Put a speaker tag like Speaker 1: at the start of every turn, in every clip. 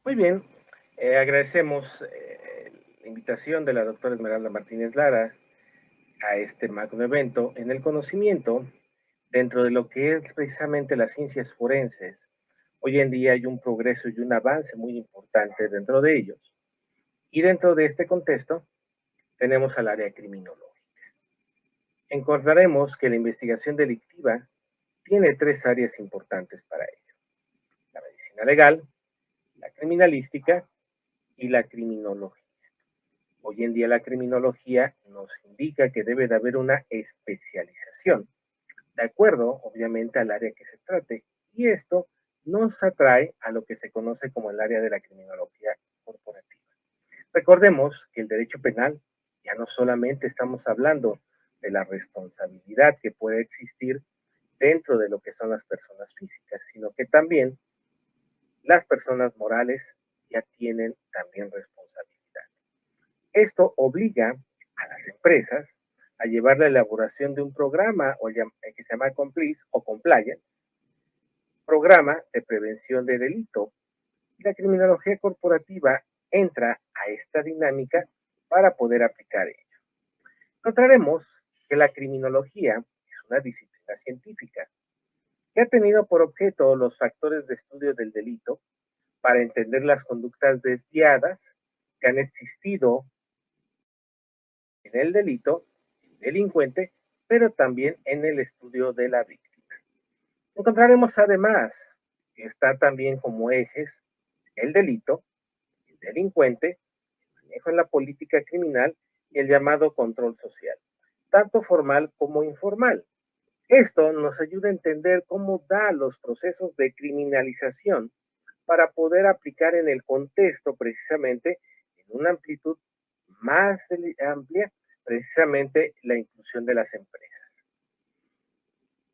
Speaker 1: Muy bien, agradecemos la invitación de la doctora Esmeralda Martínez Lara a este magno evento en el conocimiento dentro de lo que es precisamente las ciencias forenses. Hoy en día hay un progreso y un avance muy importante dentro de ellos. Y dentro de este contexto tenemos al área criminológica. Encontraremos que la investigación delictiva tiene tres áreas importantes para ello: la medicina legal, la criminalística y la criminología. Hoy en día la criminología nos indica que debe de haber una especialización, de acuerdo, obviamente, al área que se trate. Y esto nos atrae a lo que se conoce como el área de la criminología corporativa. Recordemos que el derecho penal ya no solamente estamos hablando de la responsabilidad que puede existir dentro de lo que son las personas físicas, sino que también las personas morales ya tienen también responsabilidad. Esto obliga a las empresas a llevar la elaboración de un programa que se llama Complice o Compliance, programa de prevención de delito. Y la criminología corporativa entra a esta dinámica para poder aplicar ello. Encontraremos que la criminología es una disciplina científica que ha tenido por objeto los factores de estudio del delito para entender las conductas desviadas que han existido en el delito, el delincuente, pero también en el estudio de la víctima. Encontraremos además que está también como ejes el delito, el delincuente, el manejo en la política criminal y el llamado control social, tanto formal como informal. Esto nos ayuda a entender cómo da los procesos de criminalización para poder aplicar en el contexto precisamente en una amplitud más amplia, precisamente la inclusión de las empresas.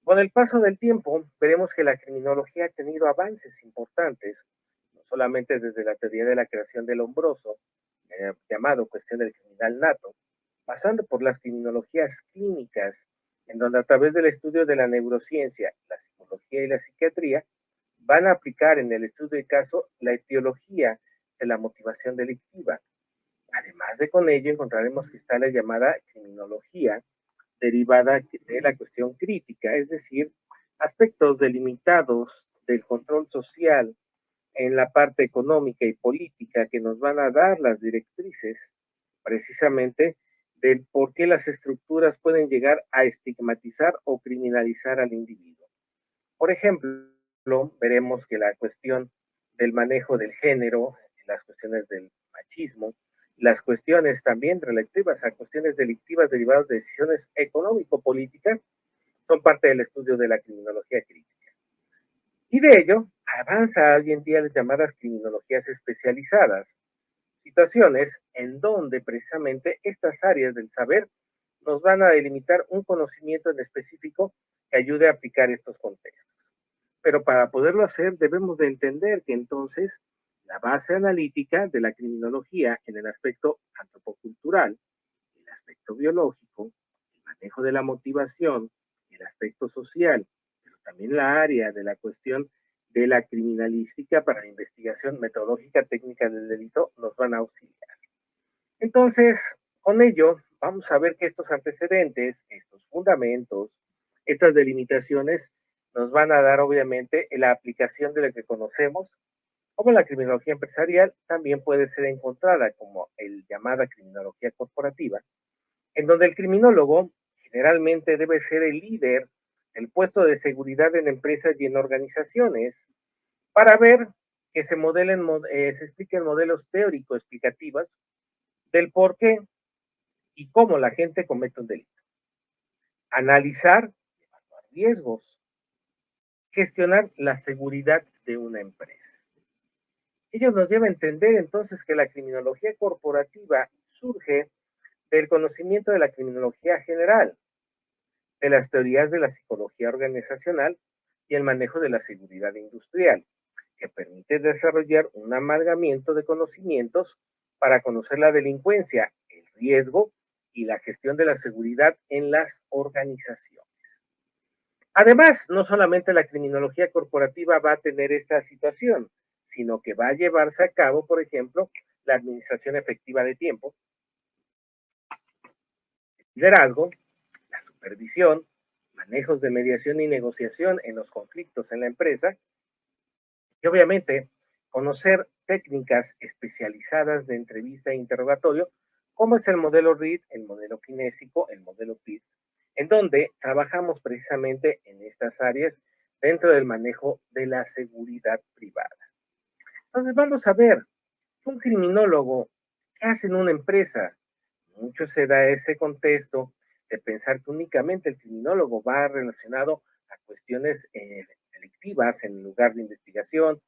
Speaker 1: Con el paso del tiempo, veremos que la criminología ha tenido avances importantes, no solamente desde la teoría de la creación del hombroso, llamado cuestión del criminal nato, pasando por las criminologías clínicas, en donde a través del estudio de la neurociencia, la psicología y la psiquiatría, van a aplicar en el estudio de caso la etiología de la motivación delictiva. Además de con ello, encontraremos que está la llamada criminología derivada de la cuestión crítica, es decir, aspectos delimitados del control social en la parte económica y política que nos van a dar las directrices precisamente del por qué las estructuras pueden llegar a estigmatizar o criminalizar al individuo. Por ejemplo, veremos que la cuestión del manejo del género, las cuestiones del machismo, las cuestiones también relativas a cuestiones delictivas derivadas de decisiones económico-políticas son parte del estudio de la criminología crítica. Y de ello avanza hoy en día las llamadas criminologías especializadas, situaciones en donde precisamente estas áreas del saber nos van a delimitar un conocimiento en específico que ayude a aplicar estos contextos. Pero para poderlo hacer debemos de entender que entonces la base analítica de la criminología en el aspecto antropocultural, el aspecto biológico, el manejo de la motivación, el aspecto social, pero también la área de la cuestión de la criminalística para la investigación metodológica técnica del delito nos van a auxiliar. Entonces, con ello, vamos a ver que estos antecedentes, estos fundamentos, estas delimitaciones nos van a dar obviamente la aplicación de lo que conocemos como la criminología empresarial. También puede ser encontrada como el llamada criminología corporativa, en donde el criminólogo generalmente debe ser el líder del puesto de seguridad en empresas y en organizaciones para ver que se modelen, se expliquen modelos teóricos explicativos del por qué y cómo la gente comete un delito. Analizar, evaluar riesgos, gestionar la seguridad de una empresa. Ello nos lleva a entender entonces que la criminología corporativa surge del conocimiento de la criminología general, de las teorías de la psicología organizacional y el manejo de la seguridad industrial, que permite desarrollar un amalgamiento de conocimientos para conocer la delincuencia, el riesgo y la gestión de la seguridad en las organizaciones. Además, no solamente la criminología corporativa va a tener esta situación, sino que va a llevarse a cabo, por ejemplo, la administración efectiva de tiempo, liderazgo, la supervisión, manejos de mediación y negociación en los conflictos en la empresa y obviamente conocer técnicas especializadas de entrevista e interrogatorio, como es el modelo READ, el modelo kinésico, el modelo PID, en donde trabajamos precisamente en estas áreas dentro del manejo de la seguridad privada. Entonces vamos a ver, un criminólogo, ¿qué hace en una empresa? Mucho se da ese contexto de pensar que únicamente el criminólogo va relacionado a cuestiones delictivas en lugar de investigación,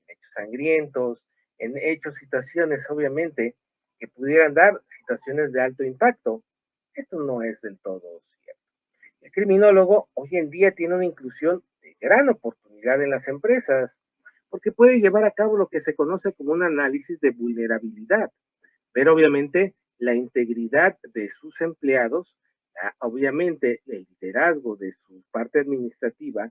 Speaker 1: en hechos sangrientos, en hechos, situaciones obviamente que pudieran dar situaciones de alto impacto. Esto no es del todo cierto. El criminólogo hoy en día tiene una inclusión de gran oportunidad en las empresas, porque puede llevar a cabo lo que se conoce como un análisis de vulnerabilidad, pero obviamente la integridad de sus empleados, obviamente el liderazgo de su parte administrativa,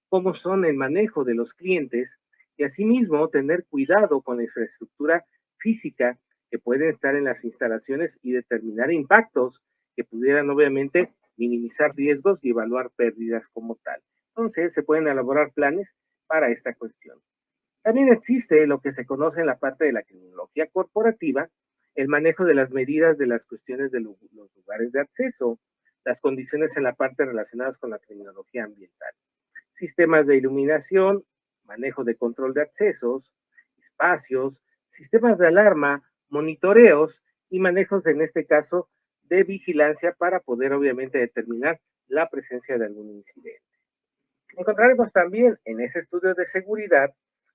Speaker 1: cómo son el manejo de los clientes y asimismo tener cuidado con la infraestructura física que puede estar en las instalaciones y determinar impactos que pudieran obviamente minimizar riesgos y evaluar pérdidas como tal. Entonces se pueden elaborar planes para esta cuestión. También existe lo que se conoce en la parte de la criminología corporativa, el manejo de las medidas de las cuestiones de los lugares de acceso, las condiciones en la parte relacionadas con la criminología ambiental, sistemas de iluminación, manejo de control de accesos, espacios, sistemas de alarma, monitoreos y manejos, en este caso, de vigilancia para poder obviamente determinar la presencia de algún incidente. Encontraremos también en ese estudio de seguridad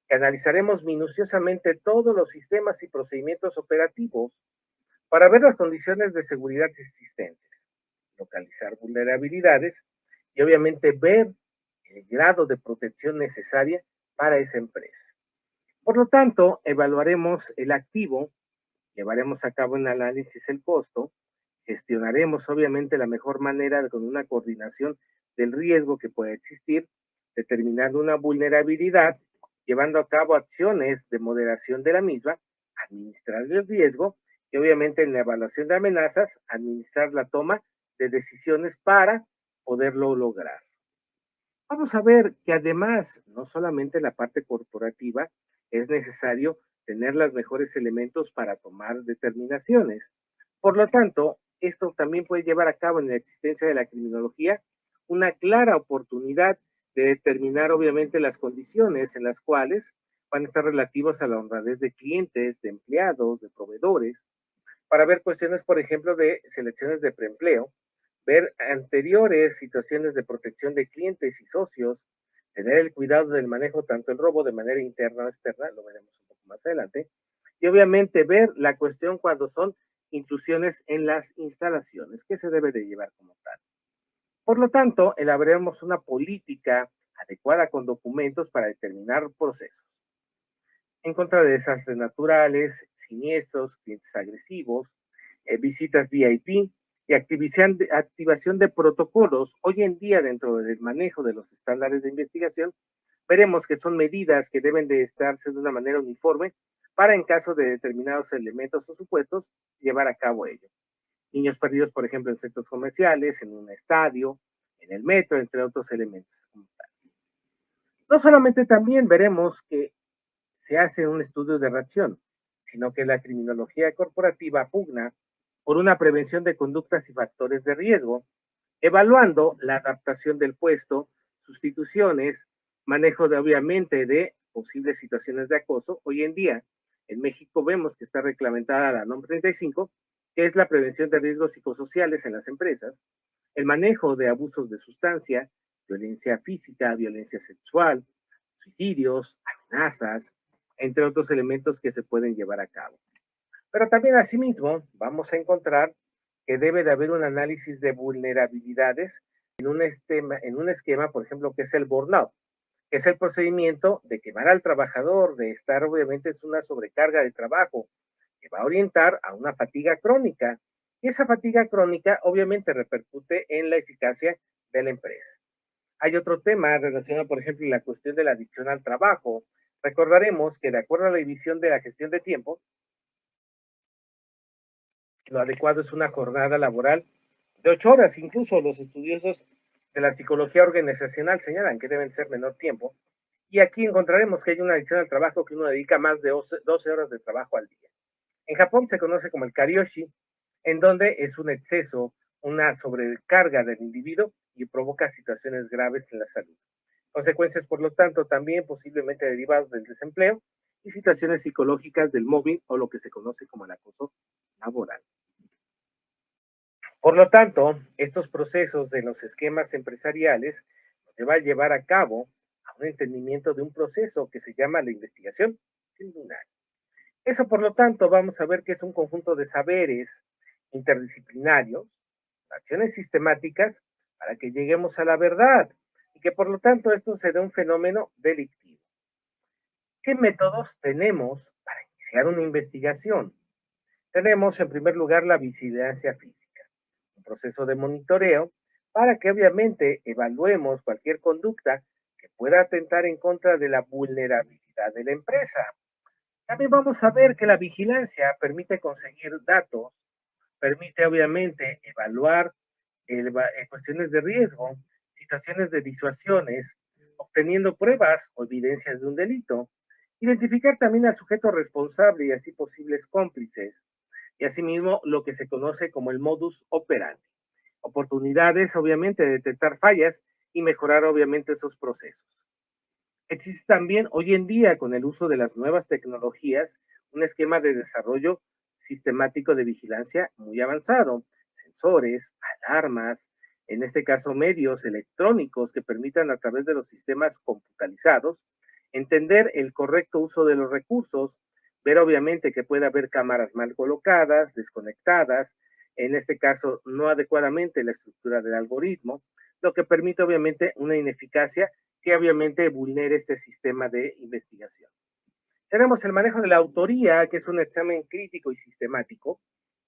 Speaker 1: que analizaremos minuciosamente todos los sistemas y procedimientos operativos para ver las condiciones de seguridad existentes, localizar vulnerabilidades y obviamente ver el grado de protección necesaria para esa empresa. Por lo tanto, evaluaremos el activo, llevaremos a cabo un análisis del costo, gestionaremos obviamente la mejor manera con una coordinación del riesgo que puede existir, determinando una vulnerabilidad, llevando a cabo acciones de moderación de la misma, administrar el riesgo y obviamente en la evaluación de amenazas, administrar la toma de decisiones para poderlo lograr. Vamos a ver que además, no solamente la parte corporativa, es necesario tener los mejores elementos para tomar determinaciones. Por lo tanto, esto también puede llevar a cabo en la existencia de la criminología una clara oportunidad de determinar obviamente las condiciones en las cuales van a estar relativos a la honradez de clientes, de empleados, de proveedores, para ver cuestiones, por ejemplo, de selecciones de preempleo, ver anteriores situaciones de protección de clientes y socios, tener el cuidado del manejo tanto el robo de manera interna o externa, lo veremos un poco más adelante, y obviamente ver la cuestión cuando son intrusiones en las instalaciones, que se debe de llevar como tal. Por lo tanto, elaboraremos una política adecuada con documentos para determinar procesos en contra de desastres naturales, siniestros, clientes agresivos, visitas VIP y activación de protocolos. Hoy en día, dentro del manejo de los estándares de investigación, veremos que son medidas que deben de estarse de una manera uniforme para, en caso de determinados elementos o supuestos, llevar a cabo ello. Niños perdidos, por ejemplo, en centros comerciales, en un estadio, en el metro, entre otros elementos. No solamente también veremos que se hace un estudio de reacción, sino que la criminología corporativa pugna por una prevención de conductas y factores de riesgo, evaluando la adaptación del puesto, sustituciones, manejo de obviamente de posibles situaciones de acoso. Hoy en día en México vemos que está reglamentada la NOM 35, que es la prevención de riesgos psicosociales en las empresas, el manejo de abusos de sustancia, violencia física, violencia sexual, suicidios, amenazas, entre otros elementos que se pueden llevar a cabo. Pero también asimismo vamos a encontrar que debe de haber un análisis de vulnerabilidades en un esquema, por ejemplo, que es el burnout, que es el procedimiento de quemar al trabajador, de estar obviamente es una sobrecarga de trabajo, que va a orientar a una fatiga crónica. Y esa fatiga crónica obviamente repercute en la eficacia de la empresa. Hay otro tema relacionado, por ejemplo, la cuestión de la adicción al trabajo, Recordaremos que de acuerdo a la división de la gestión de tiempo, lo adecuado es una jornada laboral de 8 horas. Incluso los estudiosos de la psicología organizacional señalan que deben ser menor tiempo. Y aquí encontraremos que hay una adicción al trabajo que uno dedica más de 12 horas de trabajo al día. En Japón se conoce como el karyoshi, en donde es un exceso, una sobrecarga del individuo y provoca situaciones graves en la salud. Consecuencias, por lo tanto, también posiblemente derivadas del desempleo y situaciones psicológicas del mobbing o lo que se conoce como el acoso laboral. Por lo tanto, estos procesos de los esquemas empresariales se va a llevar a cabo a un entendimiento de un proceso que se llama la investigación criminal. Eso, por lo tanto, vamos a ver que es un conjunto de saberes interdisciplinarios, acciones sistemáticas para que lleguemos a la verdad y que, por lo tanto, esto se da un fenómeno delictivo. ¿Qué métodos tenemos para iniciar una investigación? Tenemos, en primer lugar, la vigilancia física, un proceso de monitoreo para que obviamente evaluemos cualquier conducta que pueda atentar en contra de la vulnerabilidad de la empresa. También vamos a ver que la vigilancia permite conseguir datos, permite obviamente evaluar cuestiones de riesgo, situaciones de disuasiones, obteniendo pruebas o evidencias de un delito, identificar también al sujeto responsable y así posibles cómplices, y asimismo lo que se conoce como el modus operandi. Oportunidades, obviamente, de detectar fallas y mejorar, obviamente, esos procesos. Existe también hoy en día, con el uso de las nuevas tecnologías, un esquema de desarrollo sistemático de vigilancia muy avanzado, sensores, alarmas, en este caso medios electrónicos que permitan a través de los sistemas computalizados entender el correcto uso de los recursos, ver obviamente que puede haber cámaras mal colocadas, desconectadas, en este caso no adecuadamente la estructura del algoritmo, lo que permite obviamente una ineficacia que obviamente vulnere este sistema de investigación. Tenemos el manejo de la autoría, que es un examen crítico y sistemático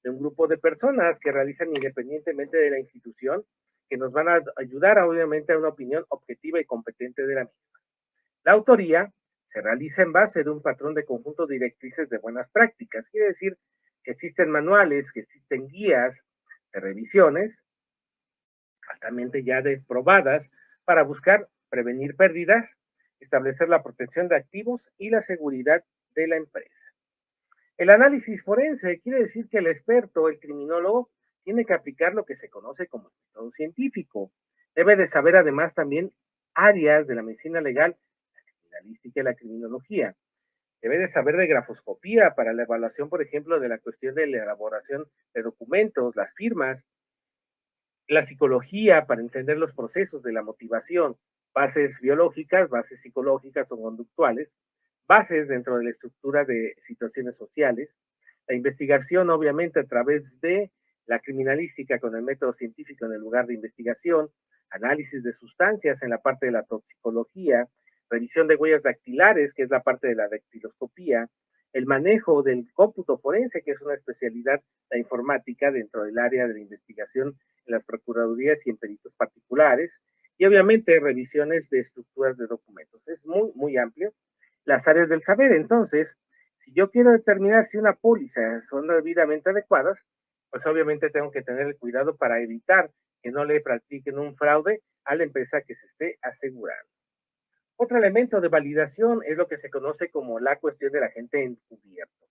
Speaker 1: de un grupo de personas que realizan independientemente de la institución, que nos van a ayudar obviamente a una opinión objetiva y competente de la misma. La autoría se realiza en base de un patrón de conjunto de directrices de buenas prácticas, quiere decir que existen manuales, que existen guías de revisiones, altamente ya probadas, para buscar prevenir pérdidas, establecer la protección de activos y la seguridad de la empresa. El análisis forense quiere decir que el experto, el criminólogo, tiene que aplicar lo que se conoce como método científico. Debe de saber además también áreas de la medicina legal, la criminalística y la criminología. Debe de saber de grafoscopía para la evaluación, por ejemplo, de la cuestión de la elaboración de documentos, las firmas, la psicología para entender los procesos de la motivación, bases biológicas, bases psicológicas o conductuales, bases dentro de la estructura de situaciones sociales, la investigación obviamente a través de la criminalística con el método científico en el lugar de investigación, análisis de sustancias en la parte de la toxicología, revisión de huellas dactilares, que es la parte de la dactiloscopía, el manejo del cómputo forense, que es una especialidad de la informática dentro del área de la investigación en las procuradurías y en peritos particulares, y obviamente revisiones de estructuras de documentos. Es muy, muy amplio. Las áreas del saber, entonces, si yo quiero determinar si una póliza son debidamente adecuadas, pues obviamente tengo que tener el cuidado para evitar que no le practiquen un fraude a la empresa que se esté asegurando. Otro elemento de validación es lo que se conoce como la cuestión del agente encubierto.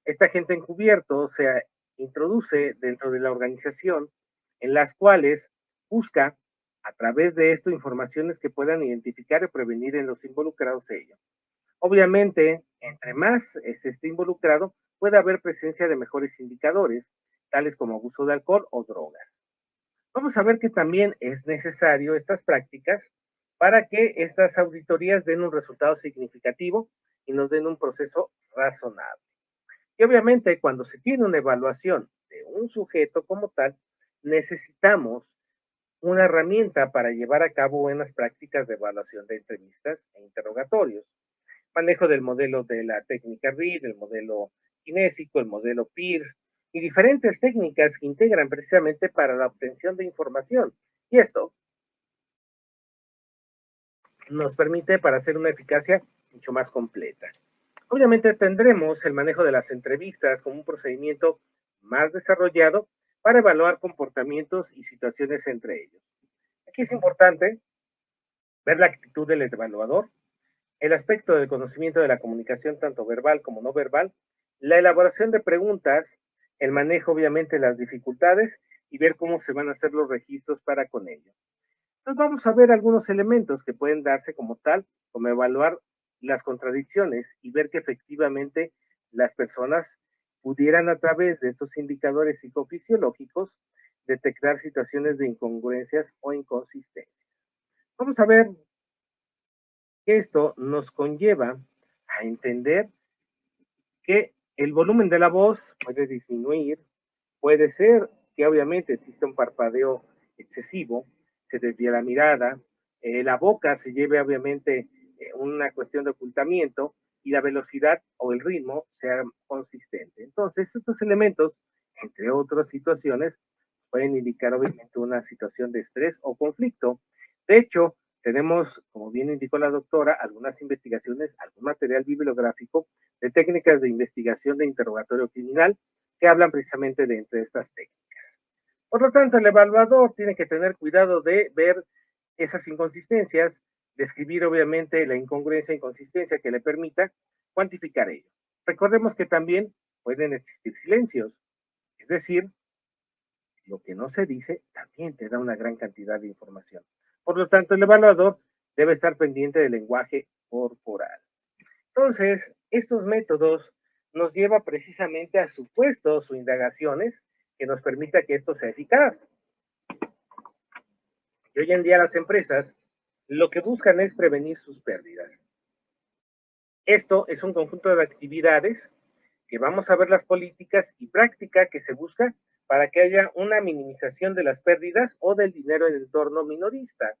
Speaker 1: Este agente encubierto se introduce dentro de la organización en las cuales busca a través de esto informaciones que puedan identificar y prevenir en los involucrados ello. Obviamente, entre más se esté involucrado, puede haber presencia de mejores indicadores, tales como abuso de alcohol o drogas. Vamos a ver que también es necesario estas prácticas para que estas auditorías den un resultado significativo y nos den un proceso razonable. Y obviamente cuando se tiene una evaluación de un sujeto como tal, necesitamos una herramienta para llevar a cabo buenas prácticas de evaluación de entrevistas e interrogatorios. Manejo del modelo de la técnica READ, el modelo kinésico, el modelo PIRS y diferentes técnicas que integran precisamente para la obtención de información. Y esto nos permite para hacer una eficacia mucho más completa. Obviamente tendremos el manejo de las entrevistas como un procedimiento más desarrollado para evaluar comportamientos y situaciones entre ellos. Aquí es importante ver la actitud del evaluador, el aspecto del conocimiento de la comunicación tanto verbal como no verbal, la elaboración de preguntas, el manejo obviamente de las dificultades y ver cómo se van a hacer los registros para con ello. Entonces vamos a ver algunos elementos que pueden darse como tal, como evaluar las contradicciones y ver que efectivamente las personas pudieran a través de estos indicadores psicofisiológicos detectar situaciones de incongruencias o inconsistencias. Vamos a ver que esto nos conlleva a entender que el volumen de la voz puede disminuir, puede ser que obviamente exista un parpadeo excesivo, se desvía la mirada, la boca se lleve obviamente una cuestión de ocultamiento y la velocidad o el ritmo sea consistente. Entonces, estos elementos, entre otras situaciones, pueden indicar obviamente una situación de estrés o conflicto. De hecho, tenemos, como bien indicó la doctora, algunas investigaciones, algún material bibliográfico de técnicas de investigación de interrogatorio criminal que hablan precisamente de entre estas técnicas. Por lo tanto, el evaluador tiene que tener cuidado de ver esas inconsistencias, describir obviamente la incongruencia e inconsistencia que le permita cuantificar ello. Recordemos que también pueden existir silencios, es decir, lo que no se dice también te da una gran cantidad de información. Por lo tanto, el evaluador debe estar pendiente del lenguaje corporal. Entonces, estos métodos nos llevan precisamente a supuestos o indagaciones que nos permita que esto sea eficaz. Y hoy en día las empresas lo que buscan es prevenir sus pérdidas. Esto es un conjunto de actividades que vamos a ver las políticas y práctica que se busca para que haya una minimización de las pérdidas o del dinero en el entorno minorista.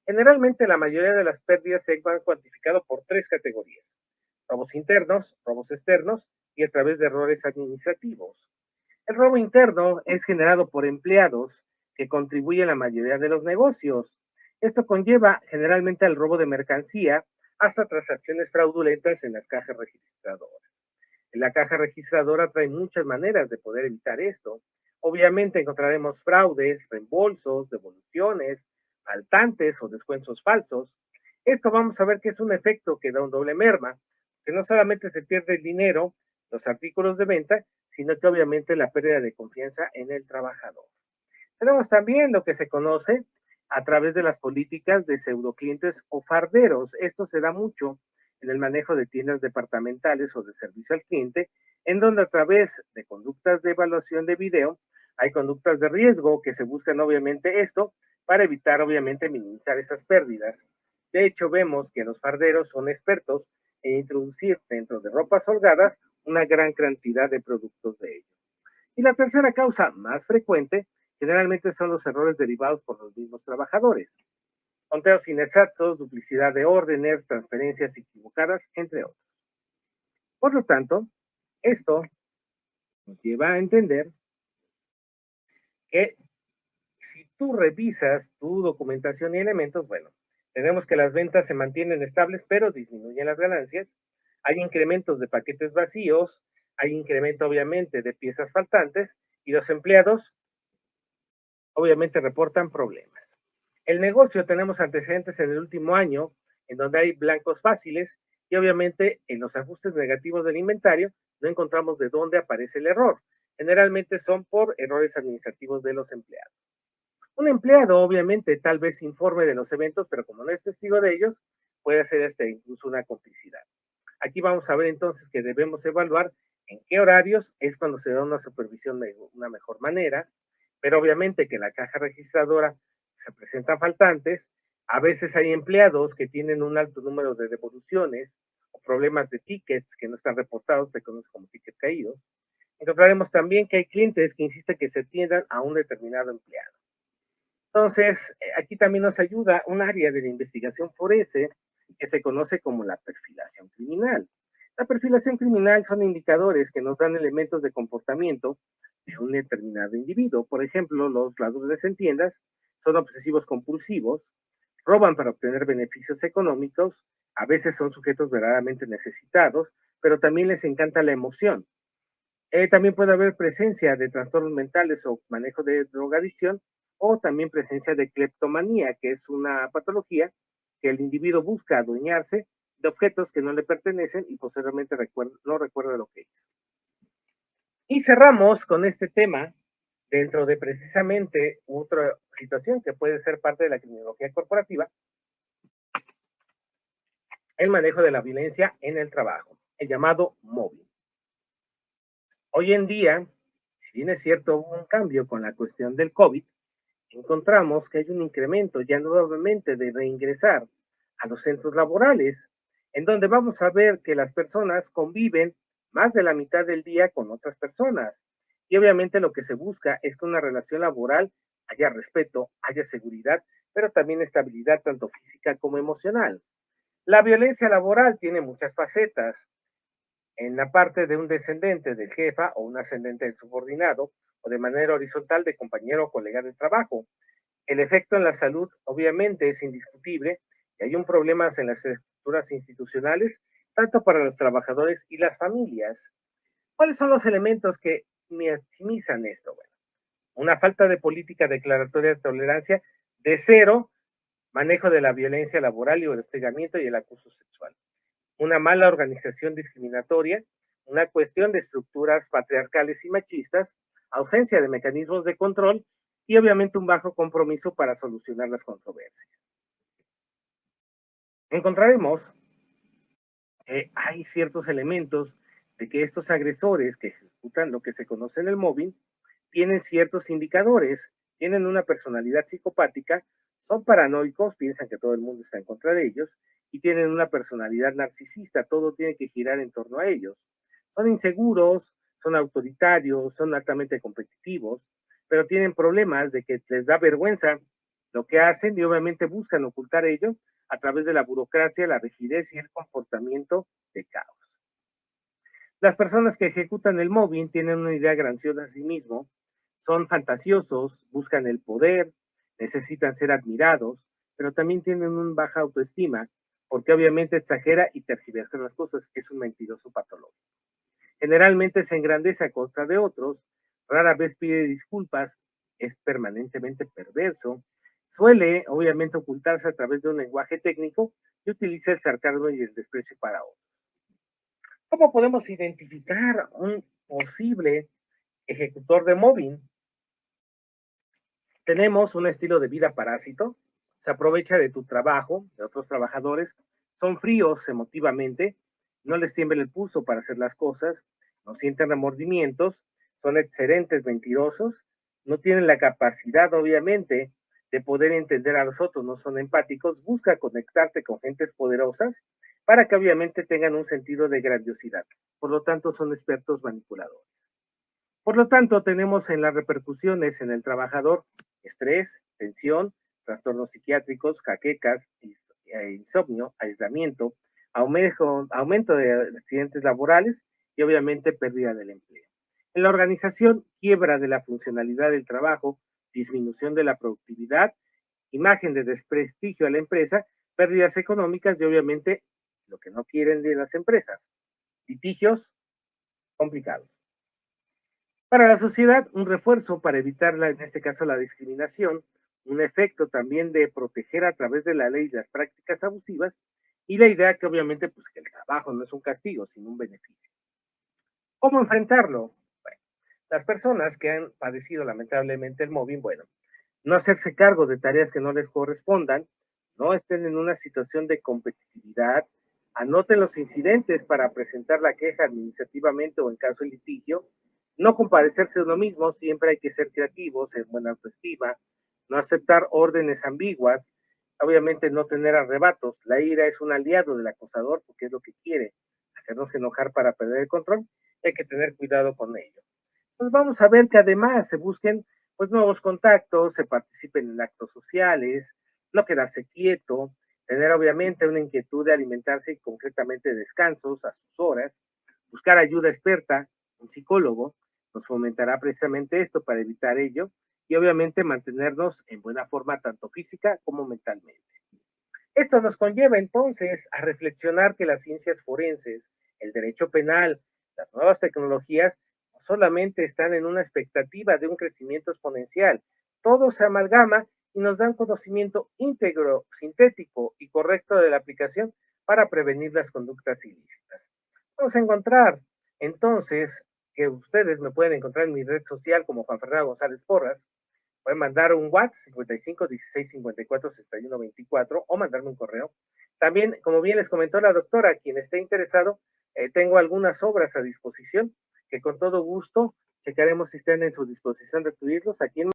Speaker 1: Generalmente la mayoría de las pérdidas se van cuantificado por tres categorías: robos internos, robos externos y a través de errores administrativos. El robo interno es generado por empleados que contribuyen a la mayoría de los negocios. Esto conlleva generalmente al robo de mercancía hasta transacciones fraudulentas en las cajas registradoras. En la caja registradora trae muchas maneras de poder evitar esto. Obviamente encontraremos fraudes, reembolsos, devoluciones, faltantes o descuentos falsos. Esto vamos a ver que es un efecto que da un doble merma, que no solamente se pierde el dinero, los artículos de venta, sino que obviamente la pérdida de confianza en el trabajador. Tenemos también lo que se conoce a través de las políticas de pseudoclientes o farderos. Esto se da mucho en el manejo de tiendas departamentales o de servicio al cliente, en donde a través de conductas de evaluación de video hay conductas de riesgo que se buscan obviamente esto para evitar obviamente minimizar esas pérdidas. De hecho, vemos que los farderos son expertos en introducir dentro de ropas holgadas una gran cantidad de productos de ellos. Y la tercera causa más frecuente generalmente son los errores derivados por los mismos trabajadores. Conteos inexactos, duplicidad de órdenes, transferencias equivocadas, entre otros. Por lo tanto, esto nos lleva a entender que si tú revisas tu documentación y elementos, bueno, tenemos que las ventas se mantienen estables, pero disminuyen las ganancias. Hay incrementos de paquetes vacíos, hay incremento obviamente de piezas faltantes y los empleados obviamente reportan problemas. El negocio tenemos antecedentes en el último año, en donde hay blancos fáciles y obviamente en los ajustes negativos del inventario no encontramos de dónde aparece el error. Generalmente son por errores administrativos de los empleados. Un empleado obviamente tal vez informe de los eventos, pero como no es testigo de ellos, puede ser incluso una complicidad. Aquí vamos a ver entonces que debemos evaluar en qué horarios es cuando se da una supervisión de una mejor manera, pero obviamente que en la caja registradora se presentan faltantes, a veces hay empleados que tienen un alto número de devoluciones o problemas de tickets que no están reportados, se conoce como ticket caídos. Encontraremos también que hay clientes que insisten que se atiendan a un determinado empleado. Entonces, aquí también nos ayuda un área de la investigación forense que se conoce como la perfilación criminal. La perfilación criminal son indicadores que nos dan elementos de comportamiento de un determinado individuo. Por ejemplo, los ladrones en tiendas son obsesivos compulsivos, roban para obtener beneficios económicos, a veces son sujetos verdaderamente necesitados, pero también les encanta la emoción. También puede haber presencia de trastornos mentales o manejo de drogadicción, o también presencia de cleptomanía, que es una patología que el individuo busca adueñarse de objetos que no le pertenecen y posteriormente no recuerda lo que hizo. Y cerramos con este tema dentro de precisamente otra situación que puede ser parte de la criminología corporativa, el manejo de la violencia en el trabajo, el llamado mobbing. Hoy en día, si bien es cierto, hubo un cambio con la cuestión del COVID, encontramos que hay un incremento ya nuevamente de reingresar a los centros laborales, en donde vamos a ver que las personas conviven más de la mitad del día con otras personas. Y obviamente lo que se busca es que una relación laboral haya respeto, haya seguridad, pero también estabilidad tanto física como emocional. La violencia laboral tiene muchas facetas, en la parte de un descendente del jefa o un ascendente del subordinado, o de manera horizontal de compañero o colega de trabajo. El efecto en la salud obviamente es indiscutible y hay un problema en las estructuras institucionales, tanto para los trabajadores y las familias. ¿Cuáles son los elementos que maximizan esto? Bueno, una falta de política declaratoria de tolerancia, de cero manejo de la violencia laboral y el hostigamiento y el acoso sexual, una mala organización discriminatoria, una cuestión de estructuras patriarcales y machistas, ausencia de mecanismos de control y obviamente un bajo compromiso para solucionar las controversias. Encontraremos que hay ciertos elementos de que estos agresores que ejecutan lo que se conoce en el mobbing tienen ciertos indicadores, tienen una personalidad psicopática, son paranoicos, piensan que todo el mundo está en contra de ellos y tienen una personalidad narcisista, todo tiene que girar en torno a ellos. Son inseguros, son autoritarios, son altamente competitivos, pero tienen problemas de que les da vergüenza lo que hacen y obviamente buscan ocultar ello a través de la burocracia, la rigidez y el comportamiento de caos. Las personas que ejecutan el mobbing tienen una idea grandiosa de sí mismo, son fantasiosos, buscan el poder, necesitan ser admirados, pero también tienen una baja autoestima, porque obviamente exagera y tergiversa las cosas, es un mentiroso patológico. Generalmente se engrandece a costa de otros, rara vez pide disculpas, es permanentemente perverso, suele obviamente ocultarse a través de un lenguaje técnico y utiliza el sarcasmo y el desprecio para otros. ¿Cómo podemos identificar un posible ejecutor de mobbing? Tenemos un estilo de vida parásito, se aprovecha de tu trabajo, de otros trabajadores, son fríos emotivamente, no les tiembla el pulso para hacer las cosas, no sienten remordimientos, son excelentes mentirosos, no tienen la capacidad, obviamente, de poder entender a los otros, no son empáticos, busca conectarte con gentes poderosas para que obviamente tengan un sentido de grandiosidad. Por lo tanto, son expertos manipuladores. Por lo tanto, tenemos en las repercusiones en el trabajador estrés, tensión, trastornos psiquiátricos, jaquecas, insomnio, aislamiento, aumento de accidentes laborales y obviamente pérdida del empleo. En la organización, quiebra de la funcionalidad del trabajo, disminución de la productividad, imagen de desprestigio a la empresa, pérdidas económicas y obviamente lo que no quieren de las empresas, litigios complicados. Para la sociedad, un refuerzo para evitar, en este caso, la discriminación, un efecto también de proteger a través de la ley las prácticas abusivas y la idea que obviamente pues, que el trabajo no es un castigo, sino un beneficio. ¿Cómo enfrentarlo? Bueno, las personas que han padecido lamentablemente el mobbing, bueno, no hacerse cargo de tareas que no les correspondan, no estén en una situación de competitividad, anoten los incidentes para presentar la queja administrativamente o en caso de litigio, no comparecerse uno mismo, siempre hay que ser creativos, en buena autoestima, no aceptar órdenes ambiguas, obviamente no tener arrebatos, la ira es un aliado del acosador porque es lo que quiere, hacernos enojar para perder el control, hay que tener cuidado con ello. Pues vamos a ver que además se busquen pues nuevos contactos, se participen en actos sociales, no quedarse quieto, tener obviamente una inquietud de alimentarse y concretamente descansos a sus horas, buscar ayuda experta, un psicólogo, nos fomentará precisamente esto para evitar ello y obviamente mantenernos en buena forma tanto física como mentalmente. Esto nos conlleva entonces a reflexionar que las ciencias forenses, el derecho penal, las nuevas tecnologías, no solamente están en una expectativa de un crecimiento exponencial, todo se amalgama y nos dan conocimiento íntegro, sintético y correcto de la aplicación para prevenir las conductas ilícitas. Vamos a encontrar entonces que ustedes me pueden encontrar en mi red social como Juan Fernando González Porras. Pueden mandar un WhatsApp 55 16 54 61 24 o mandarme un correo. También, como bien les comentó la doctora, quien esté interesado, tengo algunas obras a disposición que con todo gusto checaremos si están en su disposición de adquirirlos aquí en